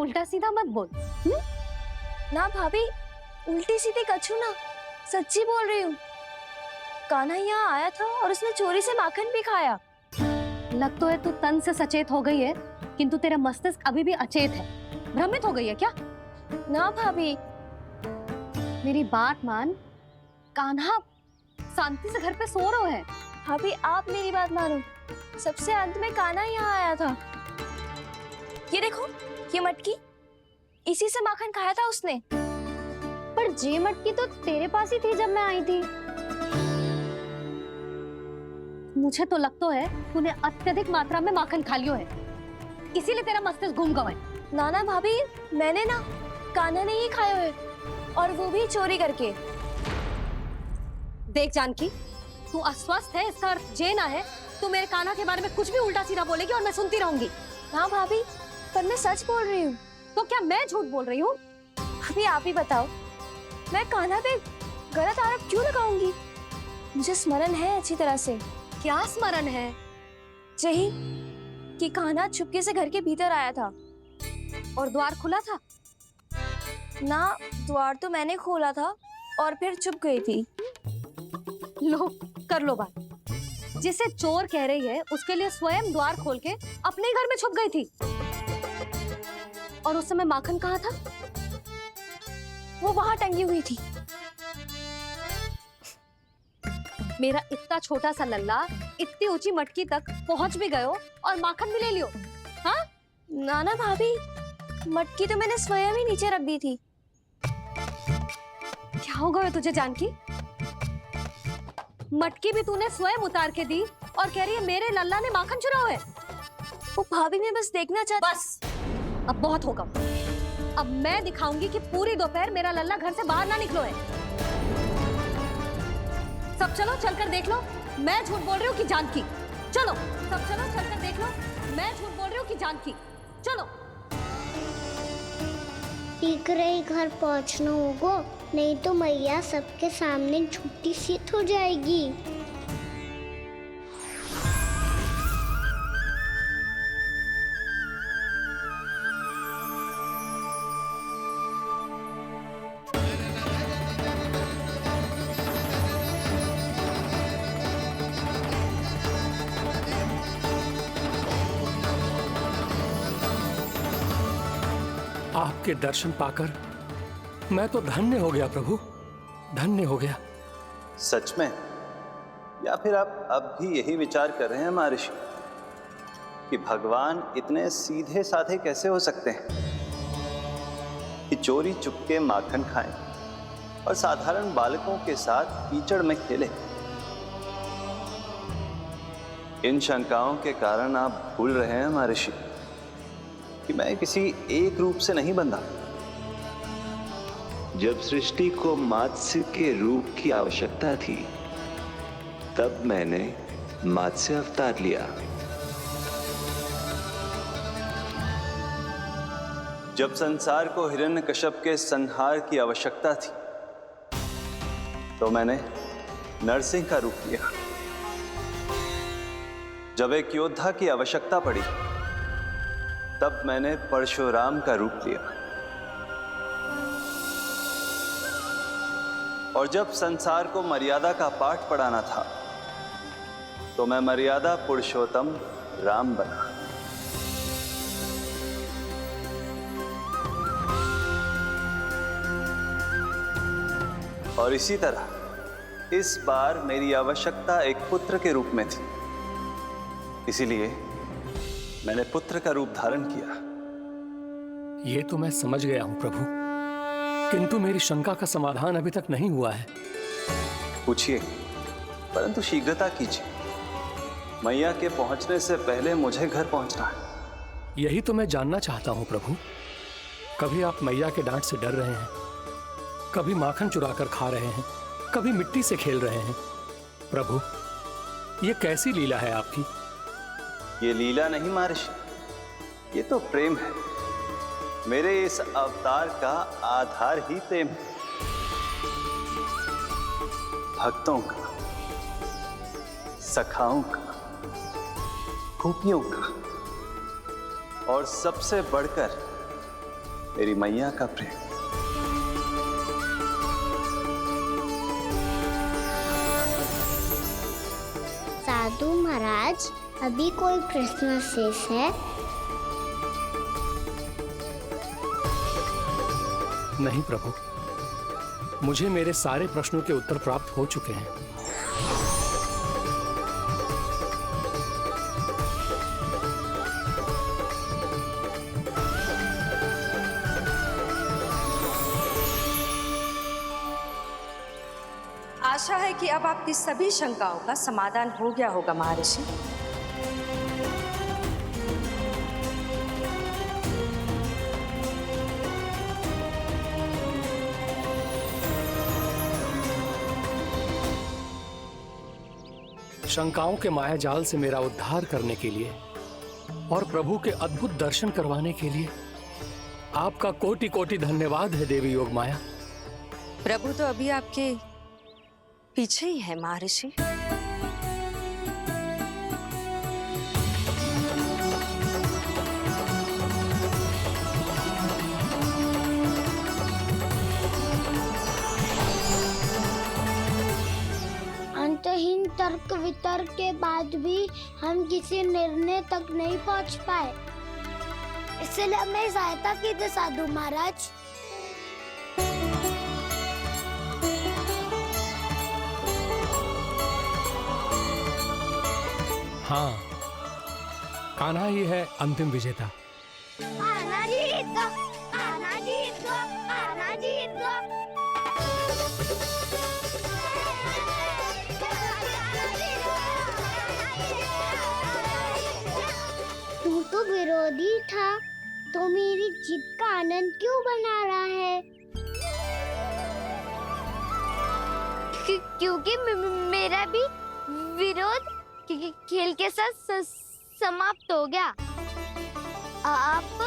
उल्टा सीधा मत बोल। ना भाभी, उल्टी सीधी कछू ना, सच्ची बोल रही हूँ। कान्हा यहाँ आया था और उसने चोरी से माखन भी खाया। लग तो है तू तन से सचेत हो गई है, किंतु तेरा मस्तिष्क अभी भी अचेत है। भ्रमित हो गई है क्या? ना भाभी। मेरी बात मान, कान्हा शांति से घर पे सो रहा है। भाभी आप मेरी बात मानो, सबसे अंत में कान्हा यहाँ आया था। ये देखो, ये मटकी, इसी से माखन खाया था उसने। पर जे मटकी तो तेरे पास ही थी जब मैं आई थी। मुझे तो लगता है तूने अत्यधिक मात्रा में माखन खा लियो है, इसीलिए तेरा मस्तिष्क घूम गया है। नाना भाभी, मैंने ना, कान्हा ने ही खाया है, और वो भी चोरी करके। देख जानकी, तू अस्वस्थ है, इसका अर्थ जे ना है तू मेरे कान्हा के बारे में कुछ भी उल्टा सीधा बोलेगी और मैं सुनती रहूंगी। हाँ भाभी, पर मैं सच बोल रही हूँ। तो क्या मैं झूठ बोल रही हूँ? भाभी आप ही बताओ, मैं कान्हा पे गलत आरोप क्यों लगाऊंगी? मुझे स्मरण है अच्छी तरह से। क्या स्मरण है? यही कि कान्हा चुपके से घर के भीतर आया था। और द्वार खुला था? ना, द्वार तो मैंने खोला था और फिर चुप गई थी। लो, कर लो बात। जिसे चोर कह रही है उसके लिए स्वयं द्वार खोल के अपने ही घर में छुप गई थी। और उस समय माखन कहाँ था? वो वहां टंगी हुई थी। मेरा इतना छोटा सा लल्ला इतनी ऊंची मटकी तक पहुंच भी गयो और माखन भी ले लियो। हाँ? नाना भाभी, मटकी तो मैंने स्वयं ही नीचे रख दी थी। क्या हो गया तुझे जानकी? मटकी भी तूने स्वयं उतार के दी और कह रही है मेरे लल्ला ने माखन चुराया है। वो भाभी मैं बस देखना चाहती। बस, अब बहुत होगा। अब मैं दिखाऊंगी कि पूरी दोपहर मेरा लल्ला घर से बाहर ना निकलो है। सब चलो, चलकर देख लो मैं झूठ बोल रही हूँ कि जानकी। चलो सब चलो, चलकर देख लो मैं झूठ बोल रही हूँ कि जानकी। चलो। शीघ्र ही घर पहुंचना होगा, नहीं तो मैया सबके सामने झूठी सिद्ध हो जाएगी। आपके दर्शन पाकर मैं तो धन्य हो गया प्रभु, धन्य हो गया। सच में? या फिर आप अब भी यही विचार कर रहे हैं महर्षि कि भगवान इतने सीधे साधे कैसे हो सकते हैं कि चोरी चुपके माखन खाएं और साधारण बालकों के साथ कीचड़ में खेले? इन शंकाओं के कारण आप भूल रहे हैं महर्षि कि मैं किसी एक रूप से नहीं बंधा। जब सृष्टि को मत्स्य के रूप की आवश्यकता थी, तब मैंने मत्स्य अवतार लिया। जब संसार को हिरण्यकश्यप के संहार की आवश्यकता थी, तो मैंने नरसिंह का रूप लिया। जब एक योद्धा की आवश्यकता पड़ी, तब मैंने परशुराम का रूप लिया। और जब संसार को मर्यादा का पाठ पढ़ाना था, तो मैं मर्यादा पुरुषोत्तम राम बना। और इसी तरह इस बार मेरी आवश्यकता एक पुत्र के रूप में थी, इसीलिए मैंने पुत्र का रूप धारण किया। ये तो मैं समझ गया हूं प्रभु, किंतु मेरी शंका का समाधान अभी तक नहीं हुआ है। पूछिए, परंतु शीघ्रता कीजिए। मैया के पहुंचने से पहले मुझे घर पहुंचना है। यही तो मैं जानना चाहता हूं प्रभु। कभी आप मैया के डांट से डर रहे हैं, कभी माखन चुराकर खा रहे हैं, कभी मिट्टी से खेल रहे हैं। प्रभु, ये कैसी लीला है आपकी? ये लीला नहीं महर्षि, ये तो प्रेम है। मेरे इस अवतार का आधार ही प्रेम है। भक्तों का, सखाओं का, गोपियों का, और सबसे बढ़कर मेरी मैया का प्रेम। साधु महाराज, अभी कोई प्रश्न शेष है? नहीं प्रभु, मुझे मेरे सारे प्रश्नों के उत्तर प्राप्त हो चुके हैं। आशा है कि अब आपकी सभी शंकाओं का समाधान हो गया होगा महर्षि। शंकाओं के मायाजाल से मेरा उद्धार करने के लिए और प्रभु के अद्भुत दर्शन करवाने के लिए आपका कोटि कोटि धन्यवाद है देवी योगमाया। प्रभु तो अभी आपके पीछे ही है महर्षि। अंतहीन तर्क वितर्क के बाद भी हम किसी निर्णय तक नहीं पहुंच पाए, इसलिए हमें सहायता कीजिए साधु महाराज। हाँ, कान्हा ही है अंतिम विजेता। आना जीत गो, आना जीत गो, आना जीत गो। तू तो विरोधी था, तो मेरी जीत का आनंद क्यों बना रहा है? क्योंकि मेरा भी विरोध खेल के साथ समाप्त हो गया। आप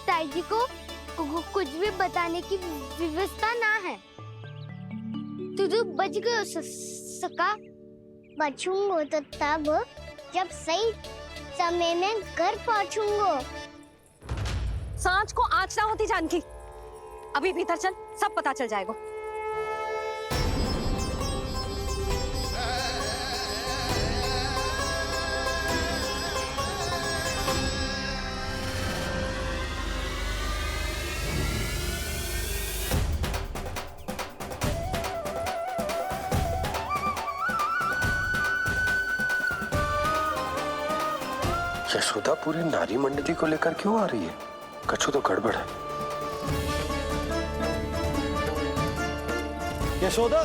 ताई जी को कुछ भी बताने की व्यवस्था ना है। तू बच गयो सका। बचूंगो तो तब जब सही समय में घर पहुंचूंगो। सांच को आँच ना होती जानकी। अभी भीतर चल, सब पता चल जाएगा। यशोदा पूरी नारी मंडली को लेकर क्यों आ रही है? कछु तो गड़बड़ है। यशोदा,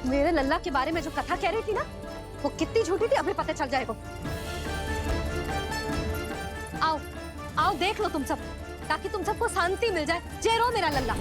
मेरे लल्ला के बारे में जो कथा कह रही थी ना, वो कितनी झूठी थी अभी पता चल जाएगा। आओ आओ देख लो तुम सब, ताकि तुम सबको शांति मिल जाए। जय रो मेरा लल्ला।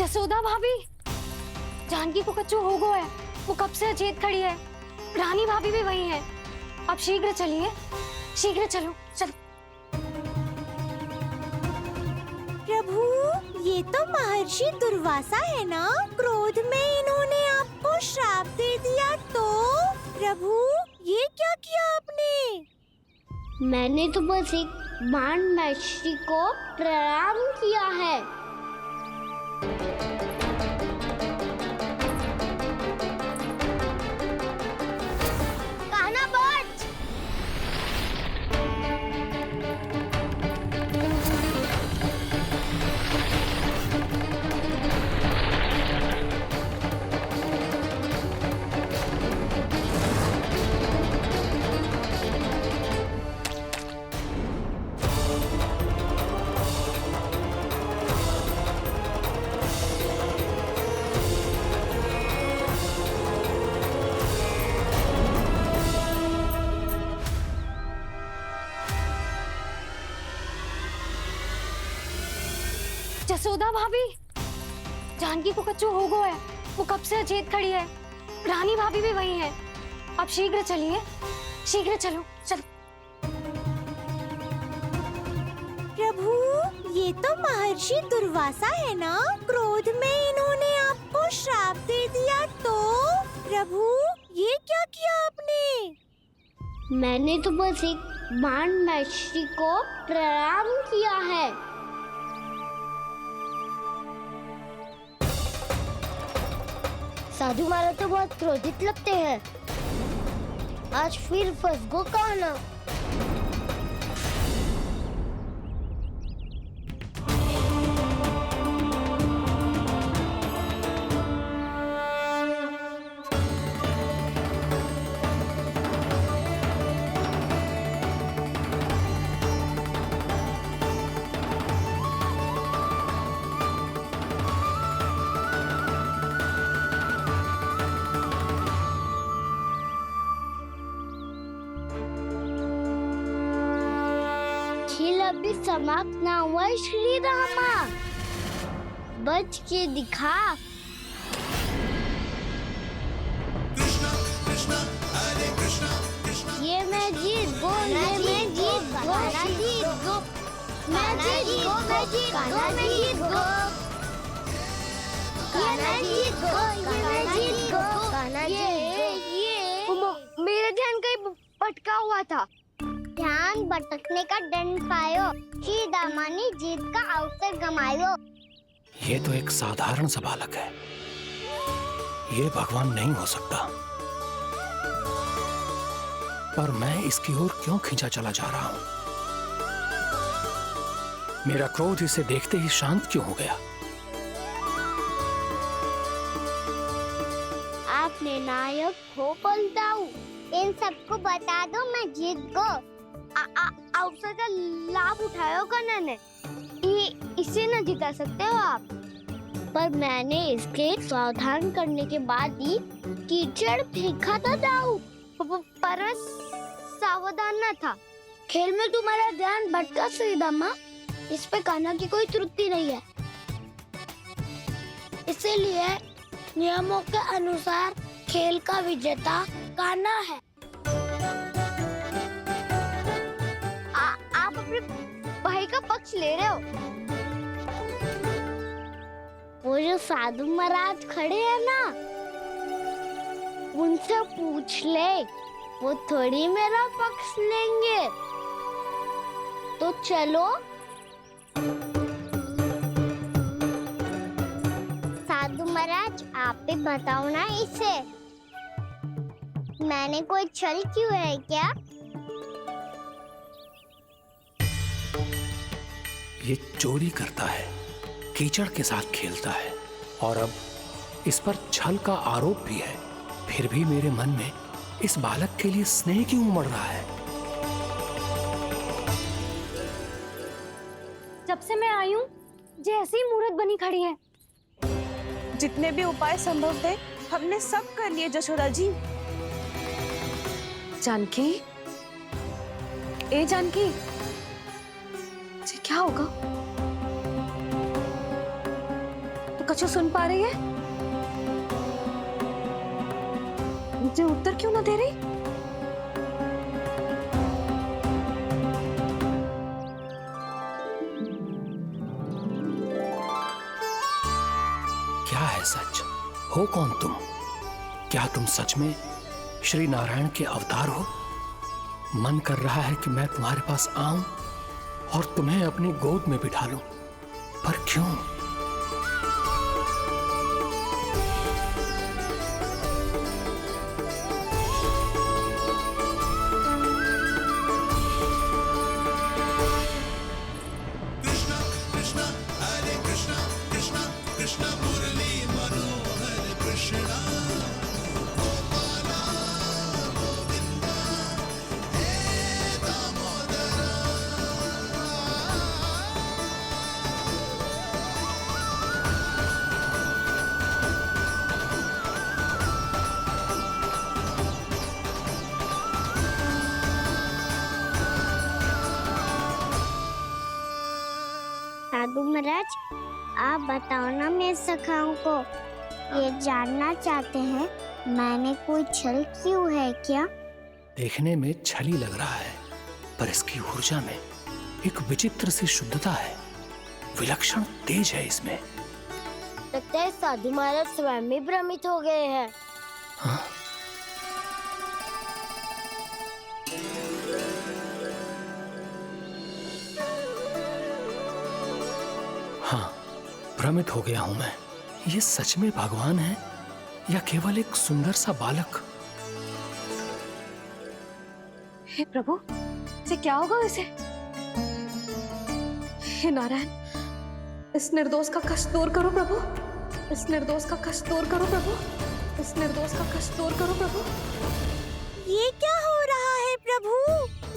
जसोदा भाभी, जानकी को कच्चू हो गया है। वो कब से अचेत खड़ी है। रानी भाभी भी वही है। आप शीघ्र चलिए, शीघ्र चलो, चलो। प्रभु, ये तो महर्षि दुर्वासा है ना? क्रोध में इन्होंने आपको प्रभु, ये क्या किया आपने? मैंने तो बस एक बाण महर्षि को प्रणाम किया है। कान्हा बच! जसोदा भाभी, जानकी को कच्चू हो गया है। वो कब से अचेत खड़ी है। रानी भाभी भी वही है। आप शीघ्र चलिए, शीघ्र चलो, चलो। प्रभु, ये तो महर्षि दुर्वासा है ना? क्रोध में इन्होंने आपको श्राप दे दिया तो? प्रभु, ये क्या किया आपने? मैंने तो बस एक बाण महर्षि को प्रणाम किया है। साधु महाराज तो बहुत क्रोधित लगते हैं। आज फिर फंस गो कान्हा। खेल अभी समाप्त ना हुआ है श्री रामा। बच के दिखा। ये मैं जीत गो, ये मैं जीत गो, मैं जीत गो, मैं जीत गो, मैं जीत गो, मैं जीत गो, ये मैं जीत गो, ये मैं जीत गो, ये मेरा ध्यान कहीं भटका हुआ था। ध्यान भटकने का दंड पायो, श्री दामानी जीत का अवसर गमायो। ये तो एक साधारण सा बालक है, ये भगवान नहीं हो सकता। पर मैं इसकी ओर क्यों खींचा चला जा रहा हूं? मेरा क्रोध इसे देखते ही शांत क्यों हो गया? आपने नायक हो पलटाऊ। इन सबको बता दो मैं जीत गो। अवसर का लाभ उठायो कान्हा ने। इसे न जिता सकते हो आप। पर मैंने इसके सावधान करने के बाद ही कीचड़ फेंका था दाऊ। पर मैं सावधान न था। खेल में तुम्हारा ध्यान भटका श्रीदामा। इस पे कान्हा की कोई त्रुटि नहीं है। इसीलिए नियमों के अनुसार खेल का विजेता कान्हा है। आप अपने भाई का पक्ष ले रहे हो। वो जो साधु महाराज खड़े हैं ना, उनसे पूछ ले, वो थोड़ी मेरा पक्ष लेंगे। तो चलो। साधु महाराज, आप भी बताओ ना इसे, मैंने कोई छल क्यों है क्या? ये चोरी करता है, कीचड़ के साथ खेलता है और अब इस पर छल का आरोप भी है। फिर भी मेरे मन में इस बालक के लिए स्नेह क्यों उमड़ रहा है? जब से मैं आई हूँ, जैसी ही मूर्त बनी खड़ी है। जितने भी उपाय संभव थे हमने सब कर लिए जशोदा जी। जानकी, ए जानकी, ये क्या होगा? तो कछु सुन पा रही है? मुझे उत्तर क्यों ना दे रही? क्या है सच? हो कौन तुम? क्या तुम सच में श्री नारायण के अवतार हो। मन कर रहा है कि मैं तुम्हारे पास आऊं और तुम्हें अपनी गोद में बिठा लूं, पर क्यों? साधु महाराज, आप बताओ ना मेरे सखाओं को, ये जानना चाहते हैं मैंने कोई छल क्यों है क्या? देखने में छली लग रहा है, पर इसकी ऊर्जा में एक विचित्र सी शुद्धता है, विलक्षण तेज है इसमें। लगता है साधु महाराज स्वयं भी भ्रमित हो गए हैं। हाँ? हाँ, भ्रमित हो गया हूं मैं। ये सच में भगवान है या केवल एक सुंदर सा बालक? हे प्रभु, इसे क्या होगा वैसे? हे नारायण, इस निर्दोष का कष्ट दूर करो प्रभु, इस निर्दोष का कष्ट दूर करो प्रभु, इस निर्दोष का कष्ट दूर करो प्रभु। ये क्या हो रहा है प्रभु?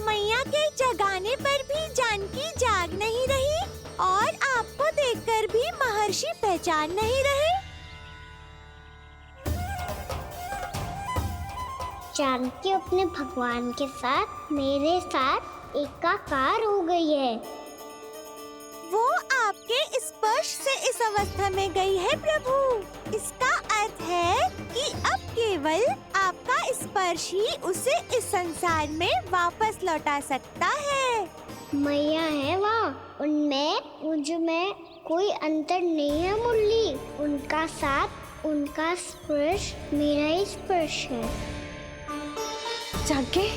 मैया के जगाने पर भी जानकी जाग नहीं रही और आपको देखकर भी महर्षि पहचान नहीं रहे। जानकी अपने भगवान के साथ मेरे साथ एकाकार हो गई है। वो आपके स्पर्श से इस अवस्था में गई है प्रभु। इसका अर्थ है कि अब केवल आपका स्पर्श ही उसे इस संसार में वापस लौटा सकता है। मैया है वहाँ, उनमें मुझ में कोई अंतर नहीं है मुरली। उनका साथ, उनका स्पर्श मेरा ही स्पर्श है। जानकी,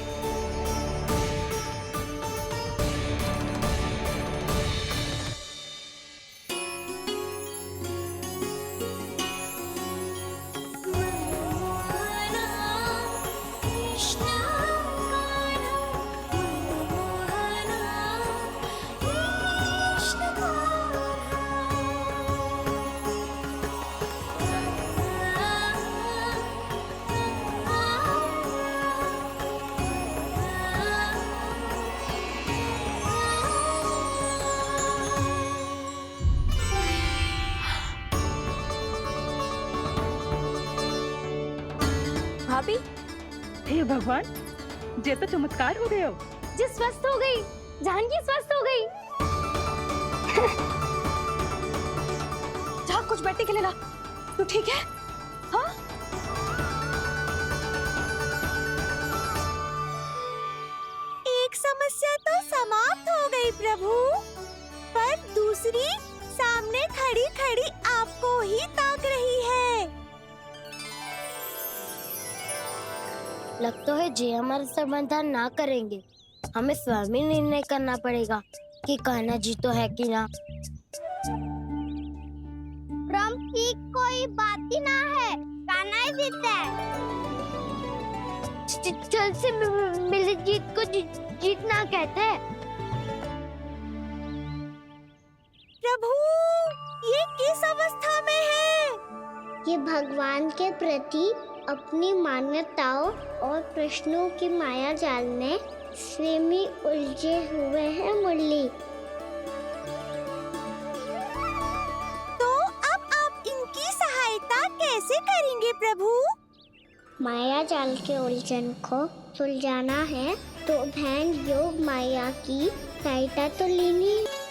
भाभी, हे भगवान, ये तो चमत्कार हो गया। जी स्वस्थ हो गई, जानकी स्वस्थ हो गई। जा कुछ बैठने के लिए ला। तू ठीक है? हाँ? एक समस्या तो समाप्त हो गई प्रभु, पर दूसरी सामने खड़ी खड़ी आपको ही ताक रही है। लगता है जी हमारा समाधान ना करेंगे। हमें स्वयं ही निर्णय करना पड़ेगा कि कान्हा जी तो है कि ना। ब्रह्म की कोई बात ही ना है, कान्हा ही जीता है। चल से मिली जीत को जीतना कहते हैं। प्रभु, ये किस अवस्था में है? ये भगवान के प्रति अपनी मान्यताओं और प्रश्नों की माया जाल में स्वयं ही उलझे हुए हैं मुरली। तो अब आप इनकी सहायता कैसे करेंगे प्रभु? माया जाल के उलझन को सुलझाना है तो ध्यान योग माया की सहायता तो लेनी है।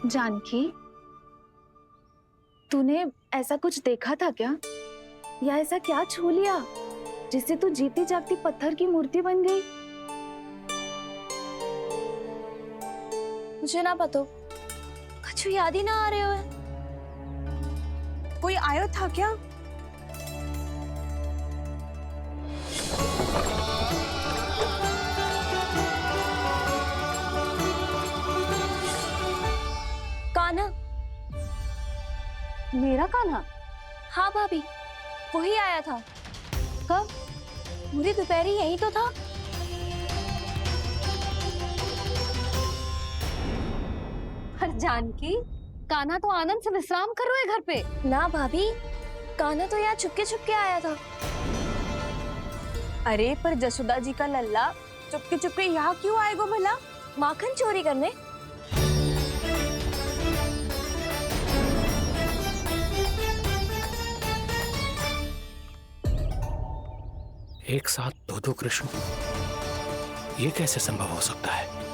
जानकी, तूने ऐसा कुछ देखा था क्या? या ऐसा क्या छू लिया जिससे तू जीती जागती पत्थर की मूर्ति बन गई? मुझे ना पतो, कछु याद ही ना आ रहे हो है। कोई आयो था क्या? कान्हा। मेरा कान्हा? हाँ भाभी, वही आया था। कब? पूरी दोपहर यही तो था। पर जानकी, कान्हा तो आनंद से विश्राम कर रहे घर पे। ना भाभी, कान्हा तो यहाँ चुपके आया था। अरे पर जसोदा जी का लल्ला चुपके यहाँ क्यों आएगा भला? माखन चोरी करने। एक साथ दो कृष्ण, ये कैसे संभव हो सकता है?